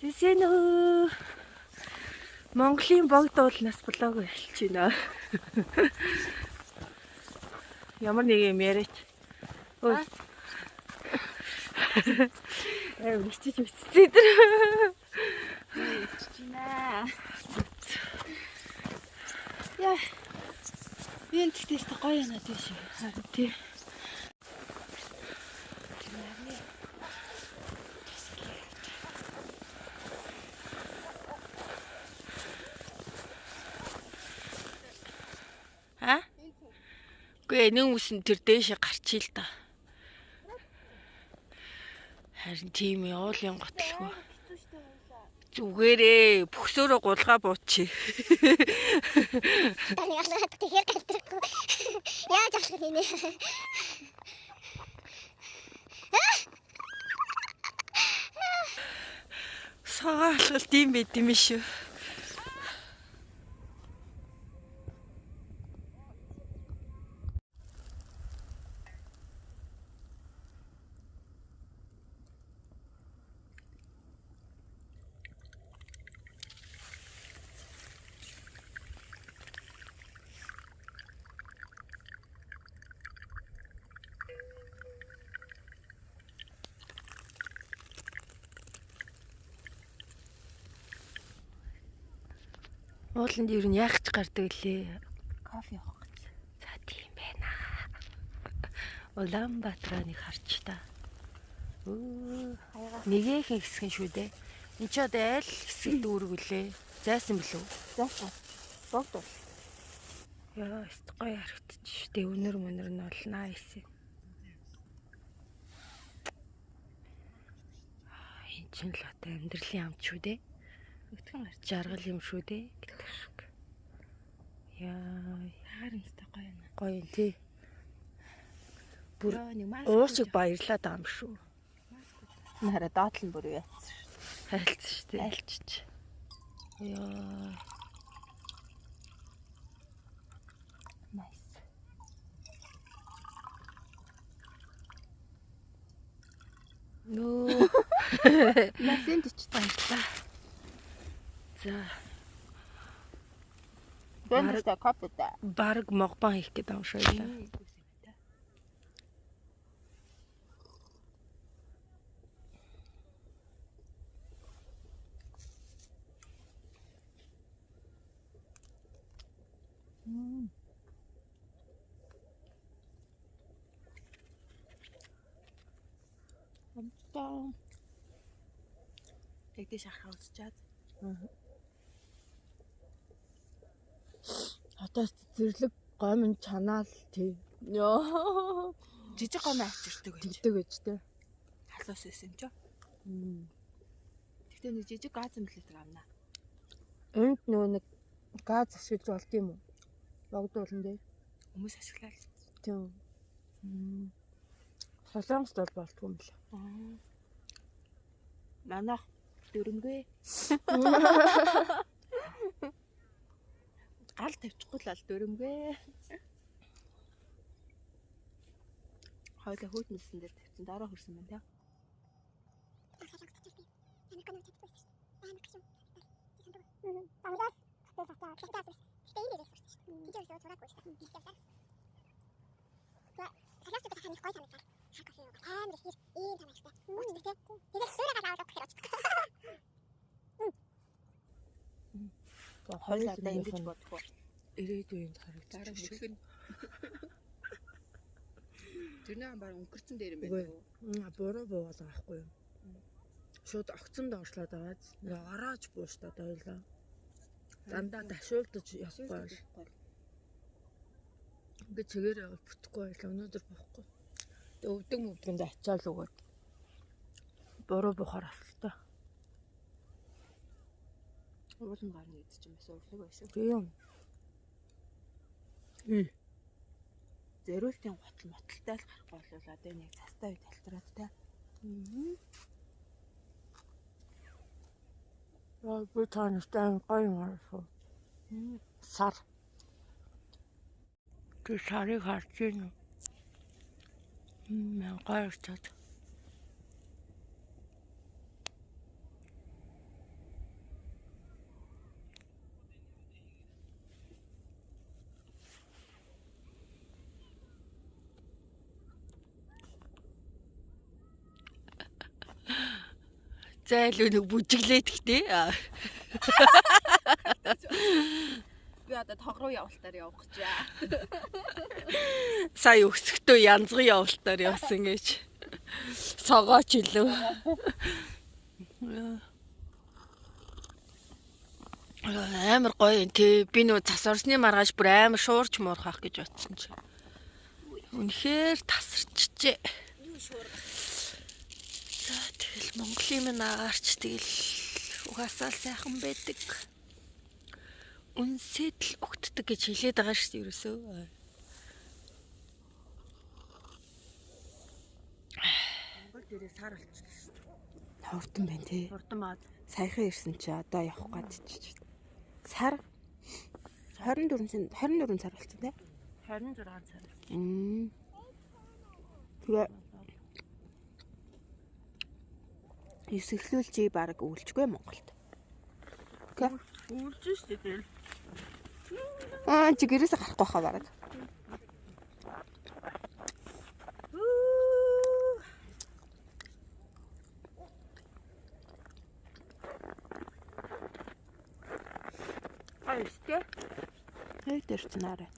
Тэсэн үү. Монголын богд уулнаас блог хэлж байна. Ямар нэг юм яриач. Ой. Бичиж үтцээ дээр. Чичина. Яа. Би энэ тэгтээс гоё яана тийш. Харин тий. Гүй нэг үсэн тэр дээшээ гарчий л да. Харин тийм явуулын готлгүй. Зүгээрээ бөхсөөрөө гулгаа буучих. Таны яагаад тэгэхээр галтэрхгүй. Яаж авах вэ нэ? Сагаалгал тийм байд юм шүү. Ууланд ер нь яах ч гардаг лээ. Кофе явах гэж. За тийм байна. Улаанбаатараа нэг харч та. Нэгээх хэсэг шүү дээ. Энд ч одоо аль хэсэг дүүрэг үлээ. Зайсан билүү? Заасан. Богд бол. Яа, гоё харагдчих шүү дээ. Өнөр мөнөр нь бол nice. Энэ ч л одоо амьдралын амт шүү дээ. Өтгөн гарч Жаргал юм шүү дээ. Яа, харин өстой гоё яана. гоё юм тий. Бүр Нэг маск. уушиг баярлаад байгаа юм шүү. Нара доотлон бүр яатсан. Хайлтсан шүү дээ. Айлчиж. Яа. Nice. Нөө. Насэнд ч тааштай. За, Дэндээ кофе та. баг могбан хийх гэдэг юм шүү дээ. Амтаа. Тэгтээ шахаа үзчихэд. Одоо зэрлэг гомн чанаал тий. Йоо. Жижиг гомь ачирдаг байж. Тэгдэг байж тээ. Халуус байсан юм ч. Тэгтээ нэг жижиг газ юм билээ амна. Энд нөгөө нэг газ ашиглаж болд юм уу? Богдуулан дээр. Хүмүүс ашиглаа л. Тийм. Солонгост бол болтгүй юм лээ. Манайх дөрөнгөө. Гал тавьчихгүй л ал дөрөнгөө. Хойло хөөтмөлсөн дээр тавьсан дараа хөрсөн байна тийм. Хойло одоо ингэж бодох уу? Ирээдүйн харагдаж Дараа шүү. хөрсөн. Тэрний баг өнгөрцөн дээр юм байна. Буруу буугаад байгаа байхгүй юу? Шууд огцонд оршлоод байгаа. Нэг ороож бууштаад ойлоо. Дандаа дашуулдаж явахгүй. Ингээд чигээрээ бол бүтэхгүй байлаа. Өнөөдөр боохгүй. Тэгээ өвдөг мөвдөнд ачаал өгөөд. Буруу буухаар авлаа. Уулын гарна гэдэг чинь бас урлаг байх шүү. Тийм. Зөриөлтийн готл моталтай л гарахгүй болов одоо нэг цастай үед алтраад та. Яа, би таньтай гоё юм аа. Сар. Тэ сарыг харж байна уу? Гоё чад. Зайлуу нэг бүжиглээд ихтэй. Би одоо тог руу явалтаар явах гэж байна. Сая өсөктөө янзгын явалтаар явсан гэж. Согооч илүү. Амар гоё юм тий. Би нөө цас орсны маргааш бүр амар шуурч муурхах гэж бодсон чи. Үнэхээр тасарчжээ. За тэгэл Монголын минь агаарч тэгэл угаасаа сайхан байдаг. Үнсэд л өгтдөг гэж хэлээд байгаа шүү дээ ерөөсөө. Монгол дээрээ сар болчихлоо шүү дээ. Хурдан байна тий. Хурдан маад. Саяхан ирсэн чи одоо явах гээд чиж. Сар 24 сар болсон тий. 26 сар. Тэгээ эсэглүүлж баг үүлжгүй Монголд. Окей. Үүлж штэ тэгэл. Чи гэрээсээ гарахгүй хаа баг. Айстэй. Хэвтэр ч наарай.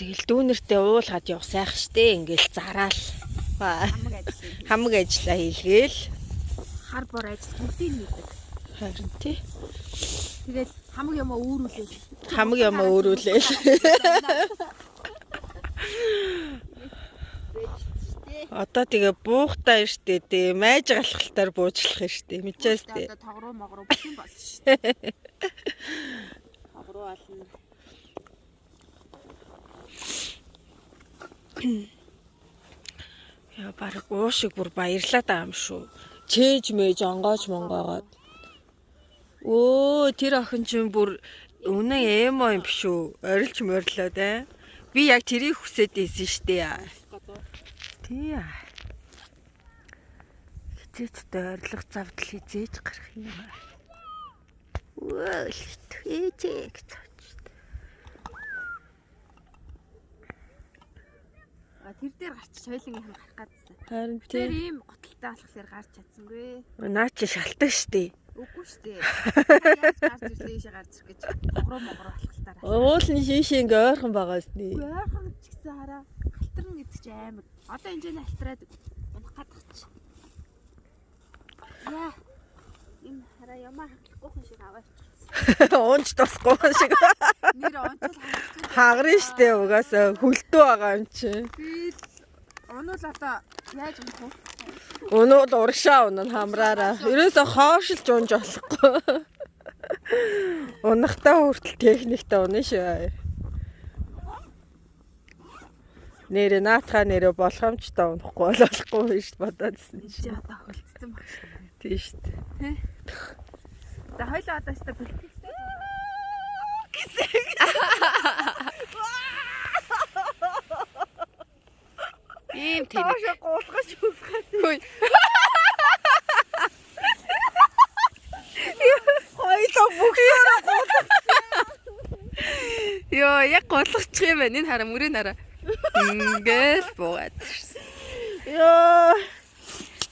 Тэгэл дүүнэртээ уулгаад явах сайх штэ ингээл зараал. Хамаг ажиллаа хийлгээл. Хар бор ажил бүгдийг хийдэг. Харин тий. Тэгээд хамаг юмаа өөрүүлээ. Хамаг юмаа өөрүүлээл. Одоо тэгээ буухтаа штэ тий. Майж галхалтаар буучлах штэ. Мичээс тий. Одоо тогруу могруу бүх юм болсон штэ. Тогруу ална. Яа баг уушиг бүр баярлаад байгаа юм шүү. Чээж мэж онгооч монгоогоод. Өө тэр охин чинь бүр үнэн эмо юм биш үү? Орилж морилоо да. Би яг тэрийг хүсээд ийсэн штэ. Тий. Хизээчтэй орилго завдал хизээж гарах юм аа. Үгүй ээжээ гэж. Тэр дээр гарч соёлын юм гарах гадсан. Харин Тэр ийм готалтай болохоор гарч чадсангүй. Наа чи шалтгаан штэ. Үгүй штэ. Яаж гарч ирлээ ийшээ гарч ирэх гэж могроо болохтараа. Уулын шишээ ингээ ойрхон байгаас нэ. Ойрхон ч гэсэн хараа. Алтарна гэдэг чи амар. Одоо энэ жин алтраад унах гадагч. Яа. Им хараа ямаа хахгүй хүн шиг аваач. Уунч тусахгүй шиг. Нэр онцол Хагарна штэ угаасаа хөлтөө байгаа юм чи. би онол одоо яаж унах вэ? Өнөөд урагшаа унана хамраараа. Ерөөсө хоошилж унж болохгүй. Унахтаа хүртэл техниктэй унаа шүү. Нэрээ наатхаа нэрээ болгоомжтой унахгүй болохгүй биш бодоодсэн Чи чи. одоо хөлдсөн баг шүү. Тийм штэ. За хоёлоо одоо өстө бэлтгэхтэй. Ийм тэнэг. Таашаа гуулгаж өгөх. Хөөе. Хоёлоо бүгсээр Йоо, яг голгочих юм байна. Энэ хараа мөрөө нараа. Ингээл буугаад. ёо.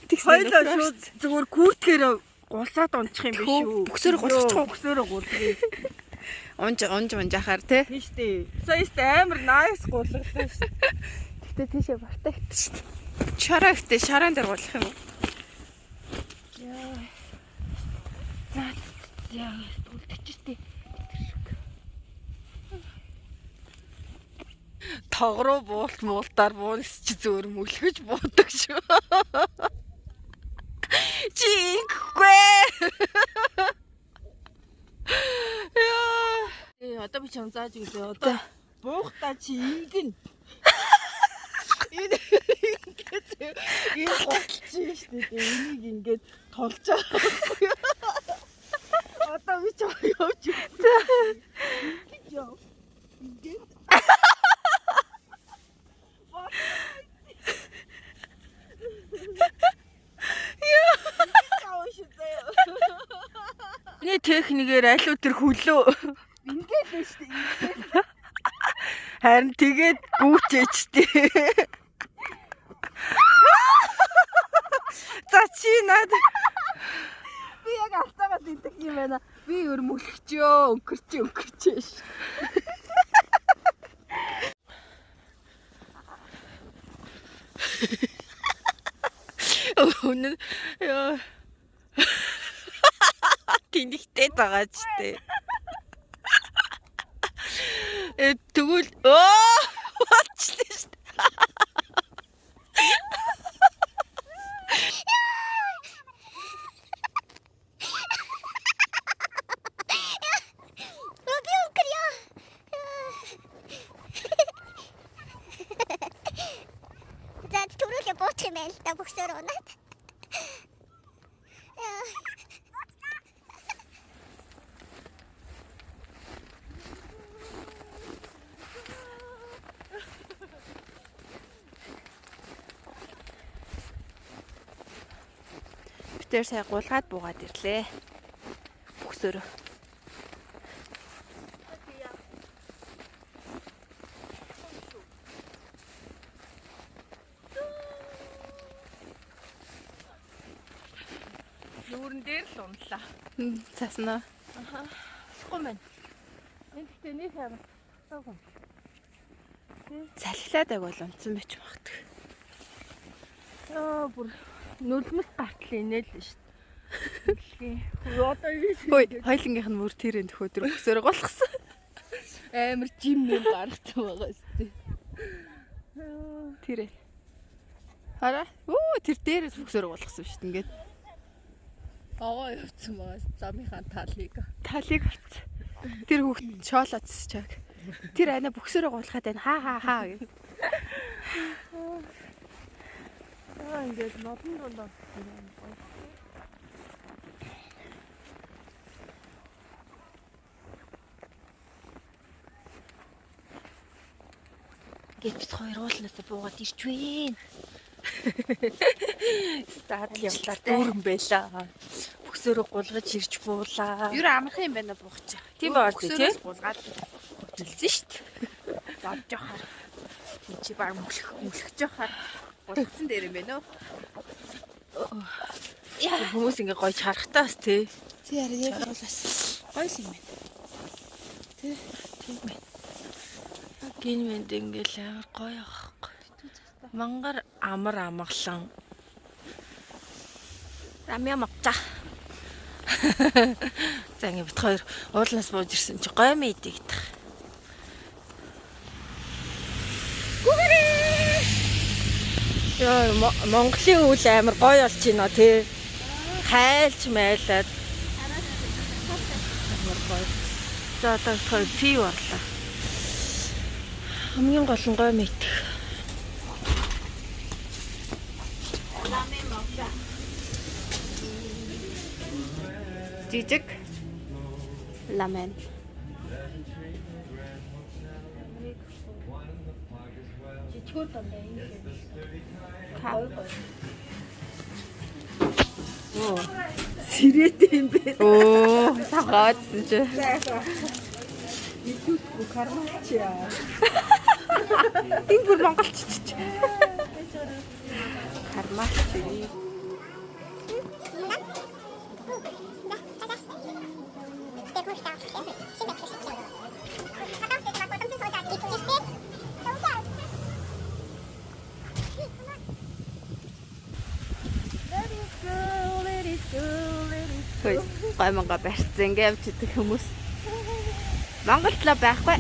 Хоёлоо шууд зүгээр күүтгээр гулсаад унчих юм биш үү? Бүксээр гулчих уу? Бүксээр гулгая. Унж ахаар те. Тийм штэ. Саяст амар найс гулгалаа штэ. Гэтэ тийшээ бартагт шүү дээ. Шараа ихтэй шараан дээр болох юм уу? За яа үлдчихтэй. Тогроо буулт муултаар буунс чи зөөр мөлгөж буудаг шүү. Чи инхгүй. Яа. Одоо би чам зааж өгөө. Одоо буухтаа чи ингэн. Энэ голчих штэ. Энийг ингээд толж байгаа байхгүй юу? Одоо би ч явж байна. Яа. Ингээд. Миний техникээр аль өдөр хөлөө. Ингээд л штэ. Харин тэгээд гүүчээчтэй. За чи над Би яг алцаагаад идэх юм байна. Би өрмөглөчөө, өнгөрчөөш. Өнөө яа. Тэнийхтэй байгаа ч тээ. Тэгвэл болчихлоо шүү дээ. Би өнгөрье. За түрүүлээ буучих юм байна л да бөхсөр унаад. Тэр сая гулгаад буугаад ирлээ. Бөхсөрөө. Нүүрэн дээр л унлаа. Цаснаа. Болохгүй байна. Энд ихтэй нэг хамаа. Саагүй. Салхилаад аг бол унтсан байж магадгүй. Яа бүр нүлмэл гартал инээл л шүү дээ. Одоо юу Хөөе, хоёлынгийнх нь мөр тэрэн төхөөдөр бөхсөрөө голгосон. амар жим юм гаргацсан байгаа шүү дээ. Тэрээ. Хараа. Оо, тэр дээрээс бөхсөрөө голгосон шүү дээ ингээд. Аваа явцсан байгаа замынхаа Талыг авцсан. Тэр хүүхд шоолоцс чаг. Тэр анаа бөхсөрөө голгохад байна. Хаа гэх. Ингээд нодон дондоо. Гэвч хоёр уулнаас буугаад ирч вэ. Стадл явлаар дүүрэн байлаа. Бөхсөрөө гулгаж ирж буулаа. Юу амархан юм байна буух чаа. Тийм баар тий. Гулгаад Жилсэн шүү дээ. зодж явахаар. Чи баг мөлхөж явахаар гулгацсан дээр юм байна уу? Хүмүүс ингээ гоё харахтаа бас тий. Тий яа яулаас. Гоё юм байна. Тийм байна. Гин мэд ингээл амар гоё аахгүй. Мангар амар амгалан. Рамя мавта. За ингээ бит хоёр уулнаас бууж ирсэн чи гоё мэдээ гитэх. Яа Монголын үйл амар гоё болж байна тий. Хайлч майлаад. Амар гоё. За одоо тэр пи боллоо. Хамгийн гол нь гоё мэдэх. Жижиг ламен. Жижигүүд байна юм. Оо. Сэрээтэй юм бэ. Оо, сагаадсан чи. Итүүх кармачиа. Энэ бүр монголч чи. Кармач чи. Хөөе, гой монго барьцсан ингээ явж идэх хүмүүс. Монголд л байхгүй.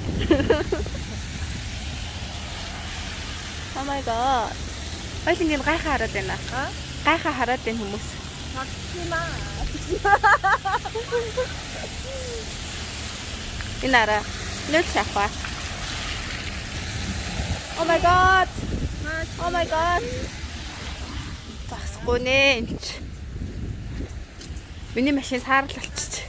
Oh my god. Хоёлынгийн гайхаа хараад байна. Гайхаа хараад байна хүмүүс. Инара, нөл шахва. Oh my god. Oh my god. Засахгүй нэ энэ. Миний машин саарл болчих.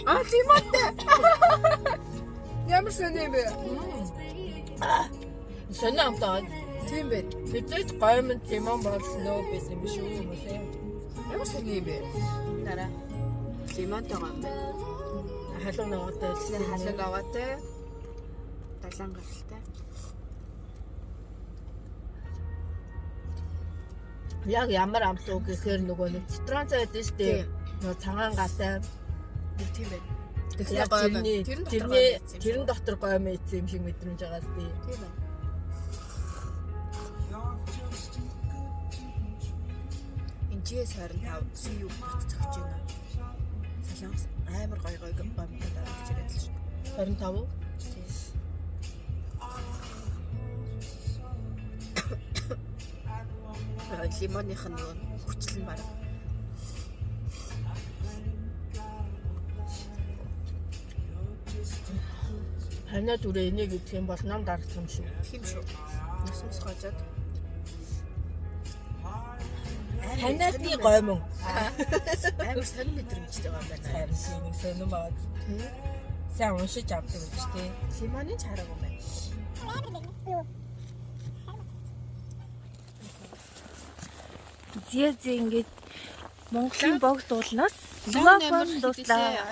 А тийм үү? Ямар сони юм бэ? Сони амтаа. Тийм бэ. Тэжээж гоё юм лимон болсноо байсан юм шүү хүмүүсээ. Ямар сони юм бэ? Дараа. Лимонтойгоо юм байна. Халуун ногоотой. Халуун ногоотой. Далайн гаралтай. Яг ямар амтуу гэхээр нөгөө нэг цитрон цай байдаг шүү дээ. Нөгөө цагаан гатай. Нэг тийм байна. Тэгэхээр гоё байна. Тэрэн дотор гоё мэйц юм шиг мэдрэмж байгаа сте. Тийм байна. Энэчээс 25 юу бат цогч байна. Солонгос амар гоё гомдод авч ирээд л шүү. 25. Лимоных нь хүчил нь баг. Ханаа дүрээ энийг гэх юм бол нам дарах юм шүү. Тийм шүү. Нас мус гоожод. Ханаадны гоё мөн. Амар сонир мэдрэмжтэй байгаа юм байна. Харин нэг сонирн байгаа. Сайн уншиж авдаг гэж тий. Лимоны чараг юм байна. Зээ ингээд Монголын богд дуулнаас лимон дуслаа.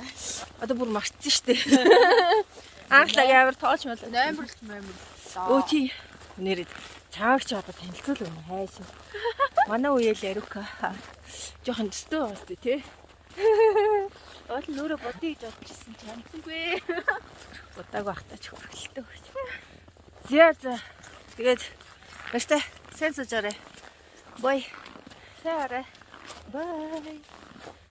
Одоо бүр марцсан шүү дээ. Анхлаг амар тоолч мал. Амар. Өө чи нэрэд чаагч одоо танилцуул юм хайш. Манай үеэл ариука. Жохон төстөө байгаас тий. Оол нүрэ бодъё гэж бодчихсон ч амцсангүй. Удааг байхдаа ч хөргөлтэй гэж. За. Тэгээд баяртай. Сайн сууж арай. Бай. Сайн арай. Бай.